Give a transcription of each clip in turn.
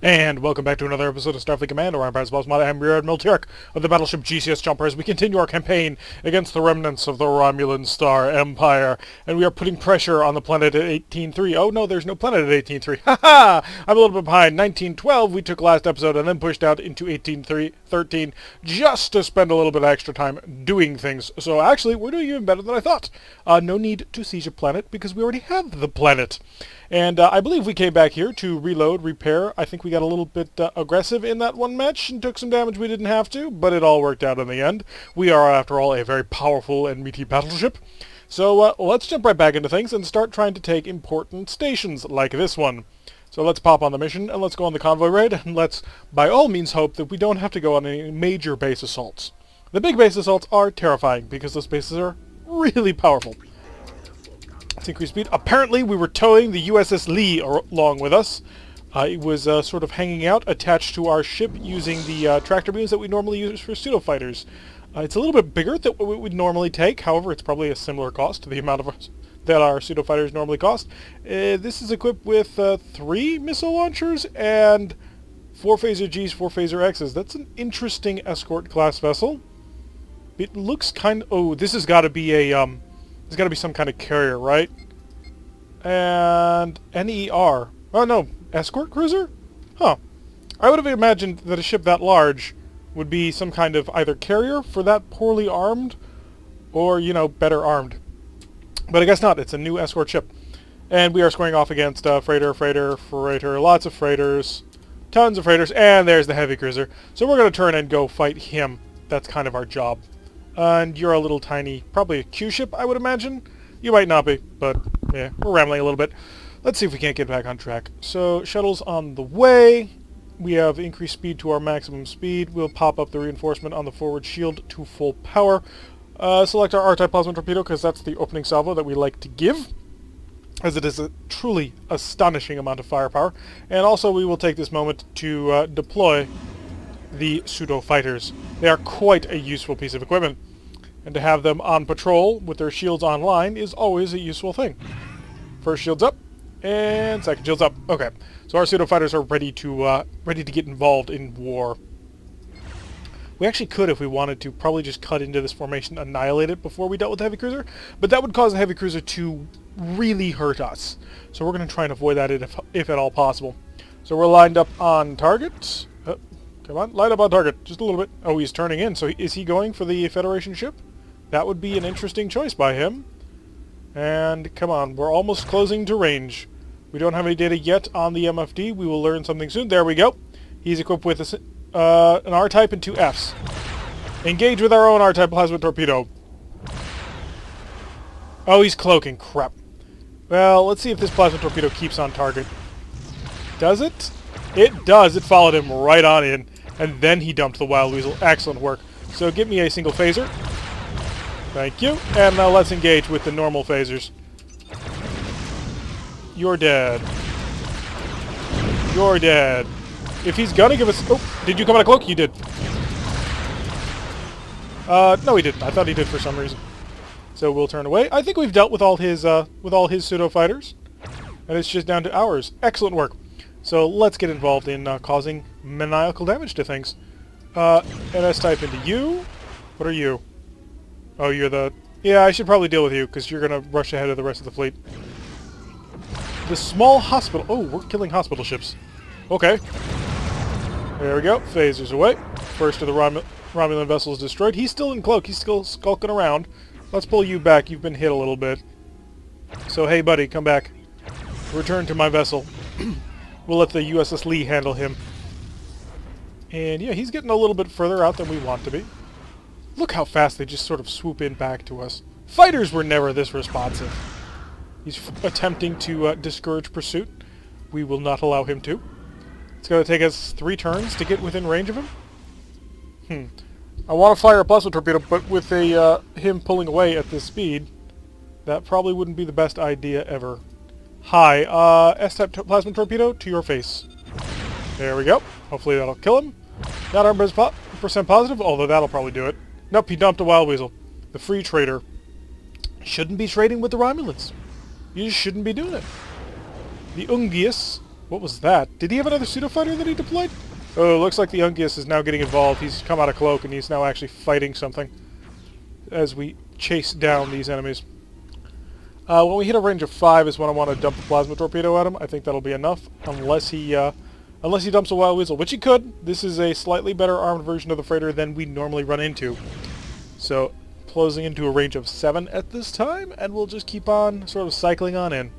And welcome back to another episode of Starfleet Command, Orion Pirates. I'm Rear Admiral Tyrek of the battleship GCS Jumper as we continue our campaign against the remnants of the Romulan Star Empire. And we are putting pressure on the planet at 18.3. Oh no, there's no planet at 18.3. Haha! I'm a little bit behind. 19.12 we took last episode and then pushed out into 18.13 just to spend a little bit of extra time doing things. So actually, we're doing even better than I thought. No need to siege a planet because we already have the planet. And I believe we came back here to reload, repair. I think we got a little bit aggressive in that one match and took some damage we didn't have to, but it all worked out in the end. We are, after all, a very powerful and meaty battleship. So let's jump right back into things and start trying to take important stations like this one. So let's pop on the mission and let's go on the convoy raid, and let's by all means hope that we don't have to go on any major base assaults. The big base assaults are terrifying because those bases are really powerful. Let's increase speed. Apparently we were towing the USS Lee along with us. It was sort of hanging out attached to our ship using the tractor beams that we normally use for pseudo-fighters. It's a little bit bigger than what we would normally take. However, it's probably a similar cost to the amount of that our pseudo-fighters normally cost. This is equipped with 3 missile launchers and 4 phaser Gs, 4 phaser Xs. That's an interesting escort class vessel. It looks kind of... Oh, this has got to be a... There's got to be some kind of carrier, right? And NER. Oh, no. Escort cruiser? Huh. I would have imagined that a ship that large would be some kind of either carrier for that poorly armed or, you know, better armed. But I guess not. It's a new escort ship. And we are squaring off against freighter, lots of freighters, tons of freighters, and there's the heavy cruiser. So we're going to turn and go fight him. That's kind of our job. And you're a little tiny, probably a Q ship, I would imagine. You might not be, but yeah, we're rambling a little bit. Let's see if we can't get back on track. So, shuttle's on the way. We have increased speed to our maximum speed. We'll pop up the reinforcement on the forward shield to full power. Select our R-type plasma torpedo, because that's the opening salvo that we like to give, as it is a truly astonishing amount of firepower. And also, we will take this moment to deploy the pseudo-fighters. They are quite a useful piece of equipment, and to have them on patrol with their shields online is always a useful thing. First shield's up, and second shield's up. Okay, so our pseudo-fighters are ready to get involved in war. We actually could, if we wanted to, probably just cut into this formation, annihilate it before we dealt with the heavy cruiser, but that would cause the heavy cruiser to really hurt us. So we're going to try and avoid that if at all possible. So we're lined up on target. Come on, light up on target, just a little bit. Oh, he's turning in, so is he going for the Federation ship? That would be an interesting choice by him. And come on, we're almost closing to range. We don't have any data yet on the MFD. We will learn something soon. There we go. He's equipped with an R-type and 2 Fs. Engage with our own R-type plasma torpedo. Oh, he's cloaking. Crap. Well, let's see if this plasma torpedo keeps on target. Does it? It does. It followed him right on in. And then he dumped the Wild Weasel. Excellent work. So give me a single phaser. Thank you. And now let's engage with the normal phasers. You're dead. You're dead. If he's gonna give us... Oh, did you come out of cloak? You did. No he didn't. I thought he did for some reason. So we'll turn away. I think we've dealt with all his pseudo-fighters. And it's just down to ours. Excellent work. So let's get involved in causing maniacal damage to things. NS type into you. What are you? Oh, you're the... Yeah, I should probably deal with you, because you're going to rush ahead of the rest of the fleet. The small hospital... Oh, we're killing hospital ships. Okay. There we go. Phasers away. First of the Romulan vessels destroyed. He's still in cloak. He's still skulking around. Let's pull you back. You've been hit a little bit. So, hey, buddy, come back. Return to my vessel. We'll let the USS Lee handle him. And yeah, he's getting a little bit further out than we want to be. Look how fast they just sort of swoop in back to us. Fighters were never this responsive. He's attempting to discourage pursuit. We will not allow him to. It's going to take us 3 turns to get within range of him. I want to fire a plasma torpedo, but with him pulling away at this speed, that probably wouldn't be the best idea ever. Hi, S-type plasma torpedo to your face. There we go. Hopefully that'll kill him. Not 100% positive, although that'll probably do it. Nope, he dumped a Wild Weasel. The free trader shouldn't be trading with the Romulans. You just shouldn't be doing it. The Ungius What was that? Did he have another pseudo-fighter that he deployed? Oh, looks like the Ungius is now getting involved. He's come out of cloak and he's now actually fighting something as we chase down these enemies. When we hit a range of 5 is when I want to dump the plasma torpedo at him. I think that'll be enough, unless he dumps a wild weasel, which he could. This is a slightly better armed version of the freighter than we normally run into. So, closing into a range of 7 at this time, and we'll just keep on sort of cycling on in.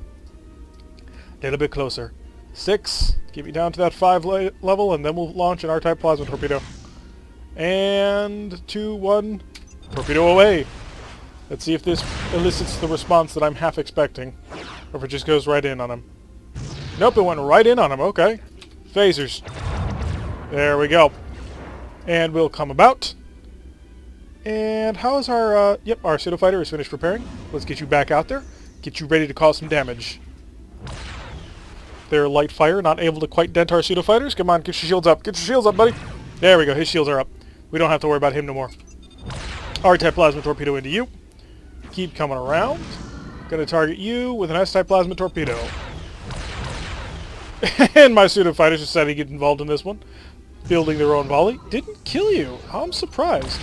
A little bit closer. 6, get me down to that 5 level, and then we'll launch an R-type plasma torpedo. And 2, 1, torpedo away. Let's see if this elicits the response that I'm half expecting, or if it just goes right in on him. Nope, it went right in on him. Okay. Phasers. There we go. And we'll come about. And how is our... yep, our pseudo-fighter is finished repairing. Let's get you back out there. Get you ready to cause some damage. Their light fire, not able to quite dent our pseudo-fighters. Come on, get your shields up. Get your shields up, buddy. There we go. His shields are up. We don't have to worry about him no more. R-type plasma torpedo into you. Keep coming around. Gonna target you with an S-type plasma torpedo. And my pseudo-fighters decided to get involved in this one. Building their own volley. Didn't kill you. I'm surprised.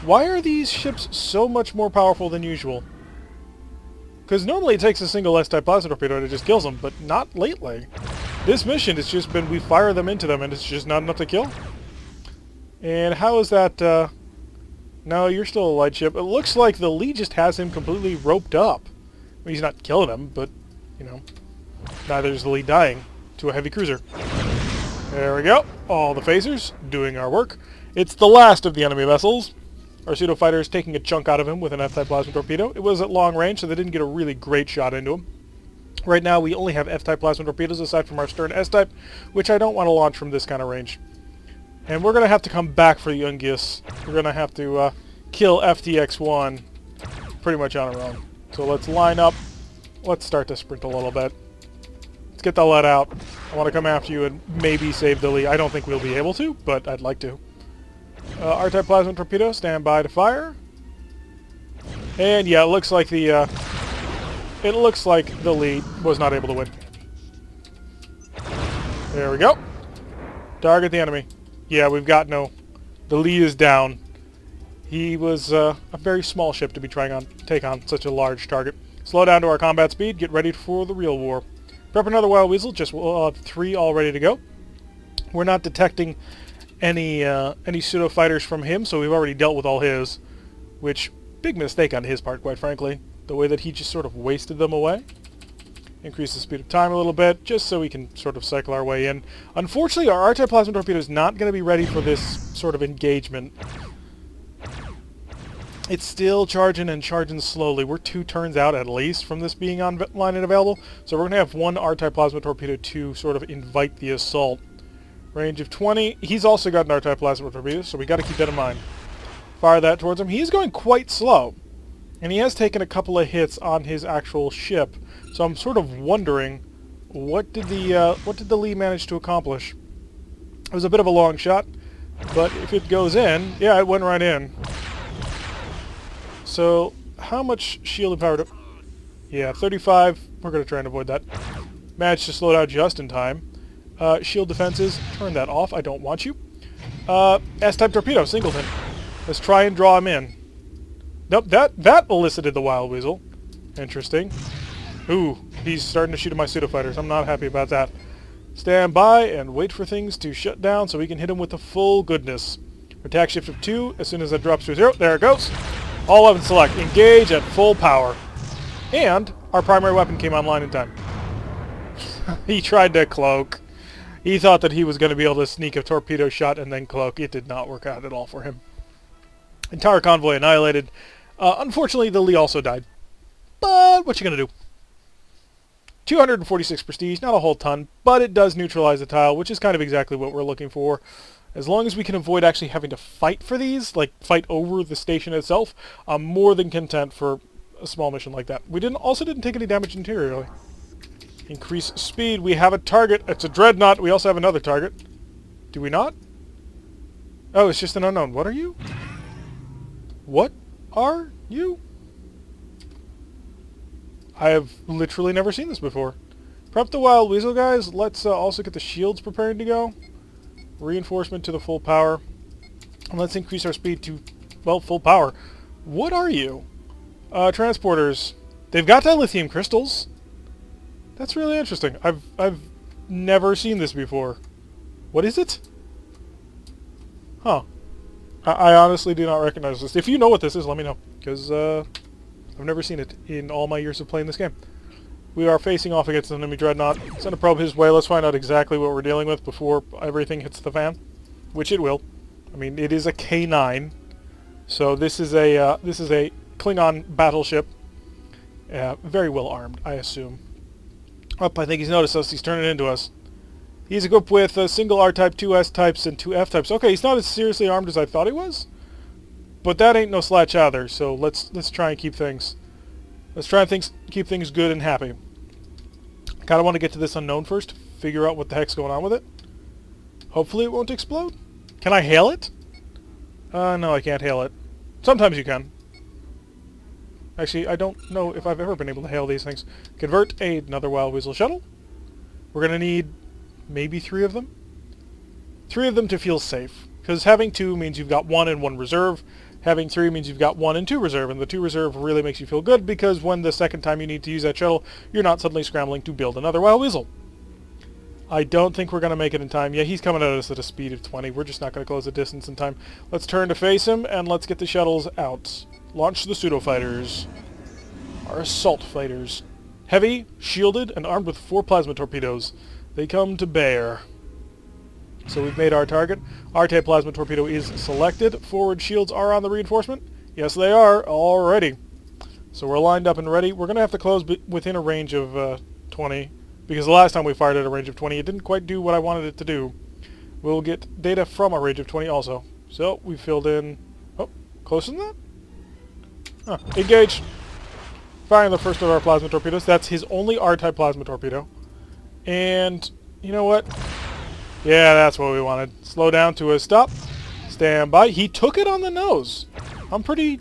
Why are these ships so much more powerful than usual? Because normally it takes a single S-type plasma torpedo to just kills them, but not lately. This mission has just been we fire them into them and it's just not enough to kill. And how is that... No, you're still a light ship. It looks like the lead just has him completely roped up. I mean, he's not killing him, but, you know, neither is the lead dying to a heavy cruiser. There we go. All the phasers doing our work. It's the last of the enemy vessels. Our pseudo-fighter is taking a chunk out of him with an F-type plasma torpedo. It was at long range, so they didn't get a really great shot into him. Right now, we only have F-type plasma torpedoes aside from our stern S-type, which I don't want to launch from this kind of range. And we're going to have to come back for the Ungius. We're going to have to kill FTX-1 pretty much on our own. So let's line up. Let's start to sprint a little bit. Let's get the lead out. I want to come after you and maybe save the lead. I don't think we'll be able to, but I'd like to. R-type plasma torpedo, stand by to fire. And yeah, it looks like the lead was not able to win. There we go. Target the enemy. Yeah, we've got no... The lead is down. He was a very small ship to be trying to take on such a large target. Slow down to our combat speed. Get ready for the real war. Prep another wild weasel. We'll have 3 all ready to go. We're not detecting any pseudo-fighters from him, so we've already dealt with all his. Which, big mistake on his part, quite frankly. The way that he just sort of wasted them away. Increase the speed of time a little bit, just so we can sort of cycle our way in. Unfortunately, our R-type plasma torpedo is not going to be ready for this sort of engagement. It's still charging and charging slowly. We're 2 turns out at least from this being online and available, so we're going to have 1 R-type plasma torpedo to sort of invite the assault. Range of 20. He's also got an R-type plasma torpedo, so we got to keep that in mind. Fire that towards him. He's going quite slow, and he has taken a couple of hits on his actual ship. So I'm sort of wondering, what did the lead manage to accomplish? It was a bit of a long shot, but if it goes in, yeah, it went right in. So how much shield and power? Yeah, 35. We're going to try and avoid that. Managed to slow down just in time. Shield defenses, turn that off. I don't want you. S-type torpedo, singleton. Let's try and draw him in. Nope, that elicited the wild weasel. Interesting. Ooh, he's starting to shoot at my pseudo-fighters. I'm not happy about that. Stand by and wait for things to shut down so we can hit him with the full goodness. Attack shift of 2. As soon as that drops to 0, there it goes. All weapons select. Engage at full power. And our primary weapon came online in time. He tried to cloak. He thought that he was going to be able to sneak a torpedo shot and then cloak. It did not work out at all for him. Entire convoy annihilated. Unfortunately, the Lee also died. But what you going to do? 246 prestige, not a whole ton, but it does neutralize the tile, which is kind of exactly what we're looking for. As long as we can avoid actually having to fight for these, like fight over the station itself, I'm more than content for a small mission like that. We also didn't take any damage interiorly. Increase speed. We have a target. It's a dreadnought. We also have another target. Do we not? Oh, it's just an unknown. What are you? What are you? I have literally never seen this before. Prep the Wild Weasel, guys. Let's also get the shields preparing to go. Reinforcement to the full power. And let's increase our speed to, well, full power. What are you? Transporters. They've got dilithium crystals. That's really interesting. I've never seen this before. What is it? Huh. I honestly do not recognize this. If you know what this is, let me know. Because I've never seen it in all my years of playing this game. We are facing off against an enemy dreadnought. Send a probe his way. Let's find out exactly what we're dealing with before everything hits the fan. Which it will. I mean, it is a K9. So this is a Klingon battleship. Very well armed, I assume. I think he's noticed us. He's turning into us. He's equipped with a single R-type, 2 S-types, and 2 F-types. Okay, he's not as seriously armed as I thought he was. But that ain't no slouch either, so let's try and keep things... Let's try and keep things good and happy. Kind of want to get to this unknown first. Figure out what the heck's going on with it. Hopefully it won't explode. Can I hail it? No, I can't hail it. Sometimes you can. Actually, I don't know if I've ever been able to hail these things. Convert another Wild Weasel shuttle. We're going to need maybe 3 of them. 3 of them to feel safe. Because having 2 means you've got 1 and 1 reserve. Having 3 means you've got 1 and 2 reserve. And the 2 reserve really makes you feel good because when the second time you need to use that shuttle, you're not suddenly scrambling to build another Wild Weasel. I don't think we're going to make it in time. Yeah, he's coming at us at a speed of 20. We're just not going to close the distance in time. Let's turn to face him and let's get the shuttles out. Launch the pseudo-fighters. Our assault fighters. Heavy, shielded, and armed with 4 plasma torpedoes. They come to bear. So we've made our target. R-type plasma torpedo is selected. Forward shields are on the reinforcement. Yes, they are. Alrighty. So we're lined up and ready. We're going to have to close within a range of 20. Because the last time we fired at a range of 20, it didn't quite do what I wanted it to do. We'll get data from a range of 20 also. So we filled in... Oh, closer than that? Huh. Engage. Firing the first of our plasma torpedoes. That's his only R-type plasma torpedo. And you know what? Yeah, that's what we wanted. Slow down to a stop. Stand by. He took it on the nose. I'm pretty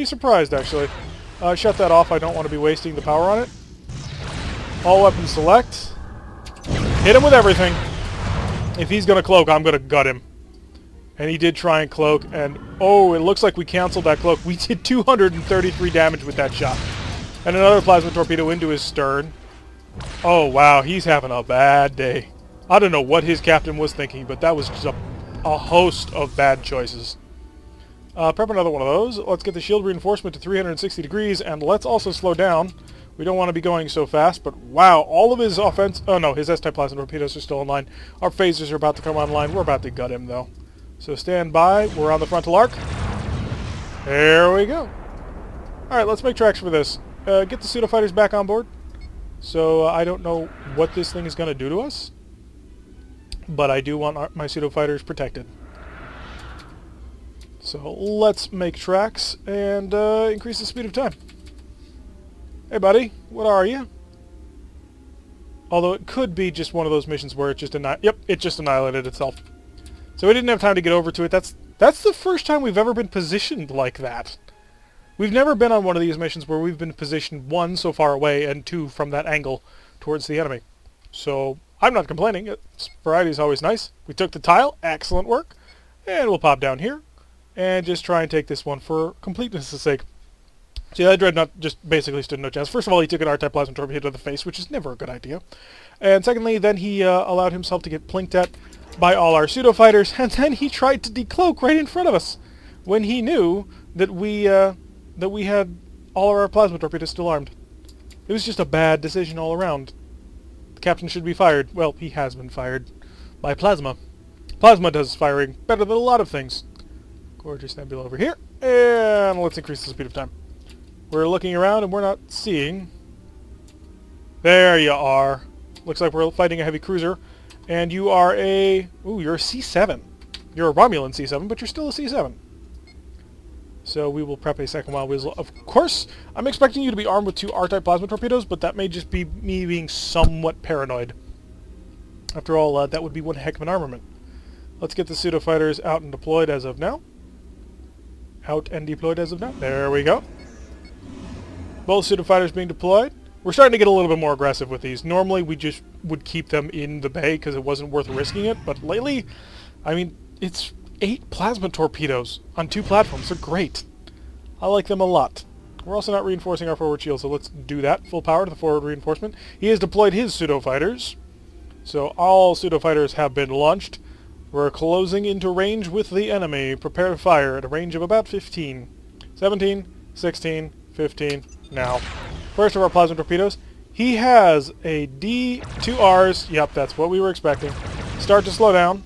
surprised, actually. Shut that off. I don't want to be wasting the power on it. All weapons select. Hit him with everything. If he's going to cloak, I'm going to gut him. And he did try and cloak, and oh, it looks like we canceled that cloak. We did 233 damage with that shot. And another plasma torpedo into his stern. Oh, wow, he's having a bad day. I don't know what his captain was thinking, but that was just a host of bad choices. Prep another one of those. Let's get the shield reinforcement to 360 degrees, and let's also slow down. We don't want to be going so fast, but wow, all of his offense... Oh no, his S-type plasma torpedoes are still online. Our phasers are about to come online. We're about to gut him, though. So stand by. We're on the frontal arc. There we go. Alright, let's make tracks for this. Get the pseudo-fighters back on board. So I don't know what this thing is going to do to us. But I do want my pseudo-fighters protected. So let's make tracks and increase the speed of time. Hey buddy, what are you? Although it could be just one of those missions where it just it just annihilated itself. So we didn't have time to get over to it. That's the first time we've ever been positioned like that. We've never been on one of these missions where we've been positioned 1 so far away and 2 from that angle towards the enemy. So I'm not complaining. Variety is always nice. We took the tile. Excellent work. And we'll pop down here and just try and take this one for completeness' sake. See, that dreadnought just basically stood no chance. First of all, he took an R-type plasma torpedo to the face, which is never a good idea. And secondly, then he allowed himself to get plinked at by all our pseudo-fighters, and then he tried to decloak right in front of us when he knew that we had all of our plasma torpedoes still armed. It was just a bad decision all around. The captain should be fired. Well, he has been fired by Plasma. Plasma does firing better than a lot of things. Gorgeous nebula over here, and let's increase the speed of time. We're looking around and we're not seeing. There you are. Looks like we're fighting a heavy cruiser. And you are a... Ooh, you're a C7. You're a Romulan C7, but you're still a C7. So we will prep a second Wild Weasel. Of course, I'm expecting you to be armed with 2 R-type plasma torpedoes, but that may just be me being somewhat paranoid. After all, that would be one heck of an armament. Let's get the pseudo-fighters out and deployed as of now. Out and deployed as of now. There we go. Both pseudo-fighters being deployed. we're starting to get a little bit more aggressive with these. Normally, we just would keep them in the bay because it wasn't worth risking it. But lately, I mean, it's 8 plasma torpedoes on 2 platforms. They're great. I like them a lot. We're also not reinforcing our forward shield, so let's do that. Full power to the forward reinforcement. He has deployed his pseudo-fighters. So all pseudo-fighters have been launched. We're closing into range with the enemy. Prepare to fire at a range of about 15. 17, 16, 15, now. First of our plasma torpedoes. He has a D2Rs. Yep, that's what we were expecting. Start to slow down.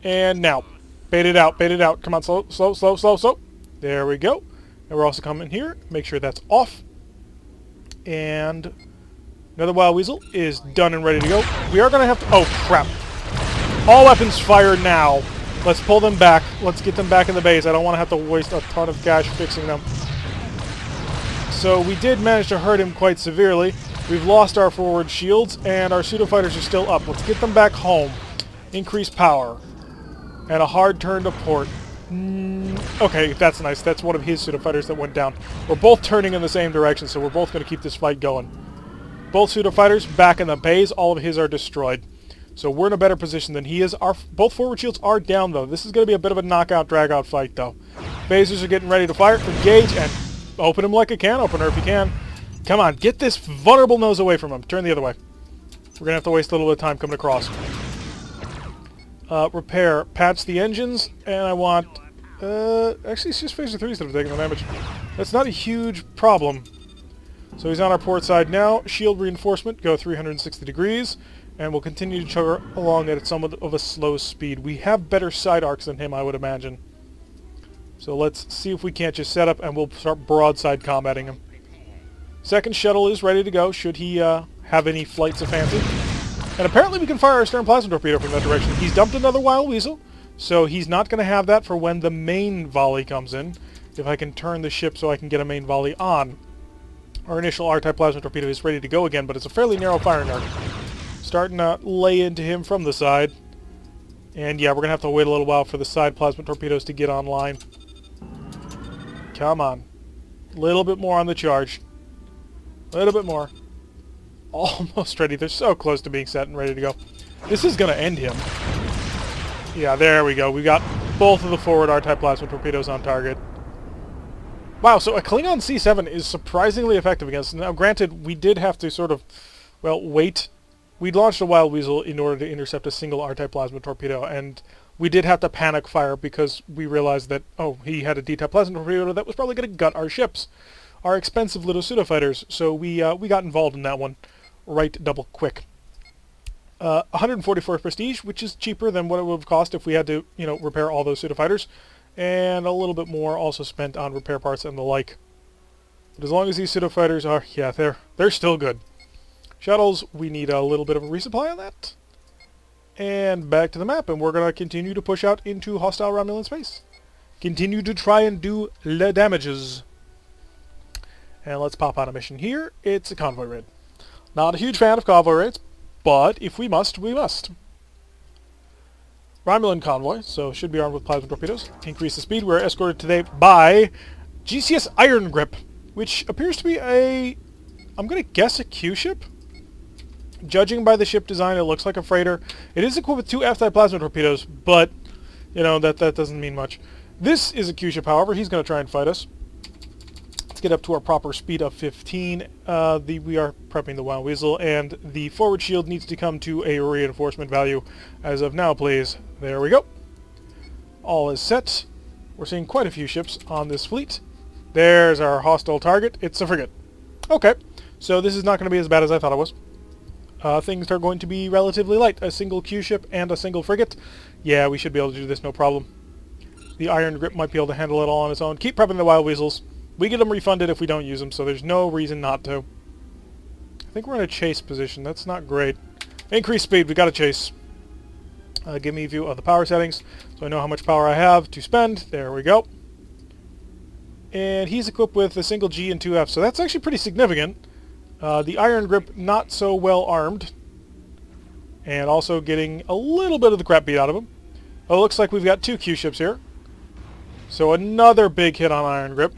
And now. Bait it out, bait it out. Come on, slow, slow, slow, slow, slow. There we go. And we're also coming here. Make sure that's off. And another Wild Weasel is done and ready to go. We are going to have to... Oh, crap. All weapons fire now. Let's pull them back. Let's get them back in the base. I don't want to have to waste a ton of cash fixing them. So we did manage to hurt him quite severely. We've lost our forward shields, and our pseudo-fighters are still up. Let's get them back home. Increase power. And a hard turn to port. Okay, that's nice. That's one of his pseudo-fighters that went down. We're both turning in the same direction, so we're both going to keep this fight going. Both pseudo-fighters back in the base. All of his are destroyed. So we're in a better position than he is. Both forward shields are down, though. This is going to be a bit of a knockout, drag-out fight, though. Phasers are getting ready to fire. Engage and open him like a can opener if you can. Come on, get this vulnerable nose away from him. Turn the other way. We're going to have to waste a little bit of time coming across. Repair. Patch the engines, and I want... actually, it's just Phaser 3s that have taken the damage. That's not a huge problem. So he's on our port side now. Shield reinforcement, go 360 degrees. And we'll continue to chug along at somewhat of a slow speed. We have better side arcs than him, I would imagine. So let's see if we can't just set up and we'll start broadside combating him. Second shuttle is ready to go, should he have any flights of fancy. And apparently we can fire our stern plasma torpedo from that direction. He's dumped another Wild Weasel, so he's not going to have that for when the main volley comes in. If I can turn the ship so I can get a main volley on. Our initial R-type plasma torpedo is ready to go again, but it's a fairly narrow firing arc. Starting to lay into him from the side. And yeah, we're going to have to wait a little while for the side plasma torpedoes to get online. Come on. A little bit more on the charge. A little bit more. Almost ready. They're so close to being set and ready to go. This is going to end him. Yeah, there we go. We got both of the forward R-type plasma torpedoes on target. Wow, so a Klingon C7 is surprisingly effective against... Now, granted, we did have to sort of, well, wait. We launched a Wild Weasel in order to intercept a single R-type plasma torpedo, and we did have to panic fire because we realized that, oh, he had a D-type plasma torpedo that was probably going to gut our ships, our expensive little pseudo-fighters, so we got involved in that one right double quick. 144 prestige, which is cheaper than what it would have cost if we had to, you know, repair all those pseudo-fighters, and a little bit more also spent on repair parts and the like. But as long as these pseudo-fighters are, yeah, they're still good. Shuttles, we need a little bit of a resupply on that. And back to the map, and we're going to continue to push out into hostile Romulan space. Continue to try and do the damages. And let's pop on a mission here. It's a convoy raid. Not a huge fan of convoy raids, but if we must, we must. Romulan convoy, so should be armed with plasma torpedoes. Increase the speed. We're escorted today by GCS Iron Grip, which appears to be a, I'm going to guess a Q ship? Judging by the ship design, it looks like a freighter. It is equipped with 2 F-type plasma torpedoes, but, you know, that doesn't mean much. This is a Q ship, however. He's going to try and fight us. Let's get up to our proper speed of 15. We are prepping the Wild Weasel, and the forward shield needs to come to a reinforcement value as of now, please. There we go. All is set. We're seeing quite a few ships on this fleet. There's our hostile target. It's a frigate. Okay, so this is not going to be as bad as I thought it was. Things are going to be relatively light. A single Q ship and a single frigate. Yeah, we should be able to do this no problem. The Iron Grip might be able to handle it all on its own. Keep prepping the Wild Weasels. We get them refunded if we don't use them, so there's no reason not to. I think we're in a chase position. That's not great. Increase speed. We got to chase. Give me a view of the power settings so I know how much power I have to spend. There we go. And he's equipped with a single G and 2 F, so that's actually pretty significant. The Iron Grip, not so well armed. And also getting a little bit of the crap beat out of him. Oh, it looks like we've got 2 Q ships here. So another big hit on Iron Grip.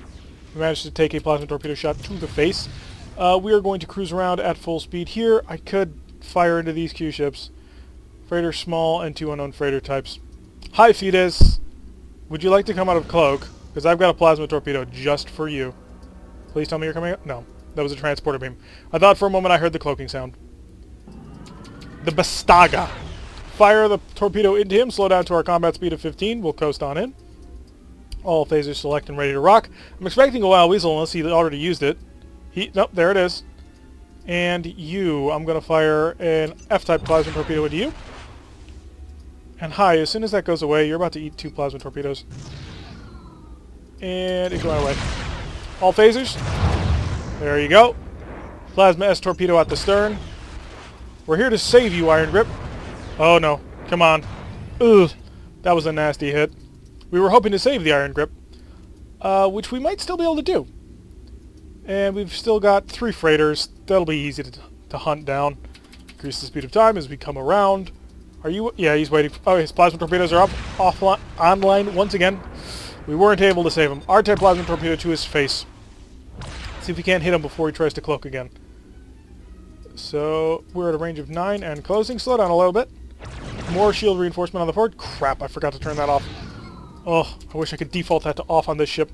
We managed to take a plasma torpedo shot to the face. We are going to cruise around at full speed here. I could fire into these Q ships. Freighter small and 2 unknown freighter types. Hi, Fides. Would you like to come out of cloak? Because I've got a plasma torpedo just for you. Please tell me you're coming out. No, that was a transporter beam. I thought for a moment I heard the cloaking sound. The Bastaga. Fire the torpedo into him. Slow down to our combat speed of 15. We'll coast on in. All phasers select and ready to rock. I'm expecting a wild weasel unless he already used it. Nope, there it is. And you, I'm going to fire an F-type plasma torpedo into you. And hi, as soon as that goes away, you're about to eat 2 plasma torpedoes. And it went away. All phasers. There you go. Plasma S torpedo at the stern. We're here to save you, Iron Grip. Oh no, come on. Ugh, that was a nasty hit. We were hoping to save the Iron Grip, which we might still be able to do. And we've still got 3 freighters. That'll be easy to hunt down. Increase the speed of time as we come around. Are you? Yeah, he's waiting. Oh, his plasma torpedoes are online once again. We weren't able to save him. R-type plasma torpedo to his face. See if we can't hit him before he tries to cloak again. So we're at a range of 9 and closing. Slow down a little bit. More shield reinforcement on the port. Crap, I forgot to turn that off. Oh, I wish I could default that to off on this ship.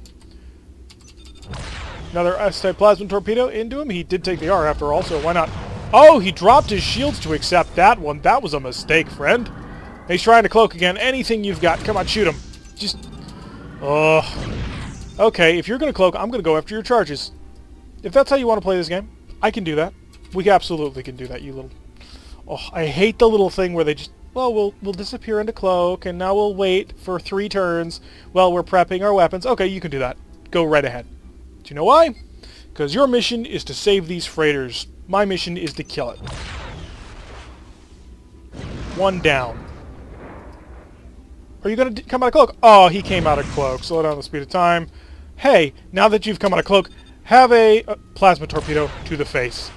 Another S-type plasma torpedo into him. He did take the R after all, so why not? Oh, he dropped his shields to accept that one. That was a mistake, friend. He's trying to cloak again. Anything you've got. Come on, shoot him. Just... Oh. Okay, if you're going to cloak, I'm going to go after your charges. If that's how you want to play this game, I can do that. We absolutely can do that, you little... Oh, I hate the little thing where they just... Well, we'll disappear into cloak, and now we'll wait for 3 turns while we're prepping our weapons. Okay, you can do that. Go right ahead. Do you know why? Because your mission is to save these freighters. My mission is to kill it. 1 down. Are you going to come out of cloak? Oh, he came out of cloak. Slow down the speed of time. Hey, now that you've come out of cloak, have a plasma torpedo to the face.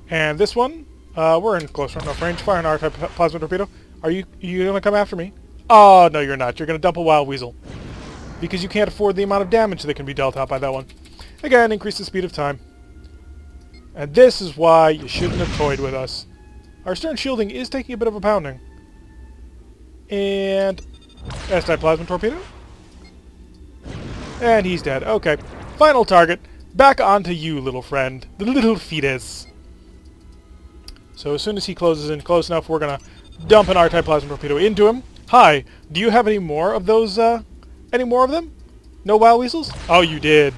And this one, we're in close enough range. Fire an R-type plasma torpedo. Are you going to come after me? Oh, no, you're not. You're going to dump a wild weasel. Because you can't afford the amount of damage that can be dealt out by that one. Again, increase the speed of time. And this is why you shouldn't have toyed with us. Our stern shielding is taking a bit of a pounding. And... S-type plasma torpedo. And he's dead. Okay. Final target. Back onto you, little friend. The little fetus. So as soon as he closes in close enough, we're going to dump an R-type plasma torpedo into him. Hi. Do you have any more of those, any more of them? No wild weasels? Oh, you did.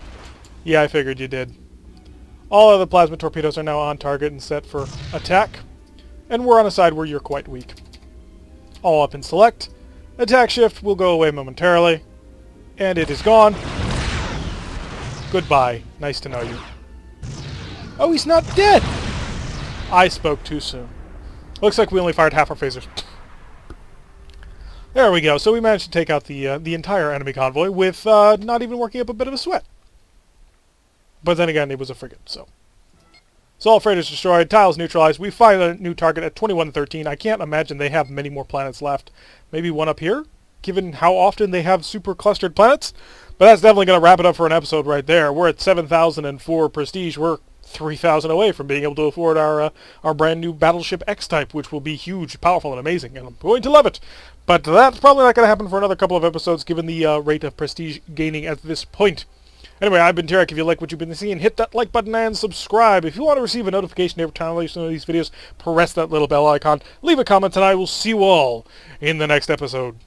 Yeah, I figured you did. All other plasma torpedoes are now on target and set for attack. And we're on a side where you're quite weak. All up in select. Attack shift will go away momentarily. And it is gone. Goodbye. Nice to know you. Oh, he's not dead! I spoke too soon. Looks like we only fired half our phasers. There we go. So we managed to take out the entire enemy convoy with not even working up a bit of a sweat. But then again, it was a frigate, so... So all freighters destroyed, tiles neutralized. We find a new target at 2113. I can't imagine they have many more planets left. Maybe one up here, given how often they have super clustered planets. But that's definitely going to wrap it up for an episode right there. We're at 7,004 prestige. We're 3,000 away from being able to afford our brand new Battleship X-Type, which will be huge, powerful, and amazing, and I'm going to love it. But that's probably not going to happen for another couple of episodes, given the rate of prestige gaining at this point. Anyway, I've been Tarek. If you like what you've been seeing, hit that like button and subscribe. If you want to receive a notification every time I release one of these videos, press that little bell icon, leave a comment, and I will see you all in the next episode.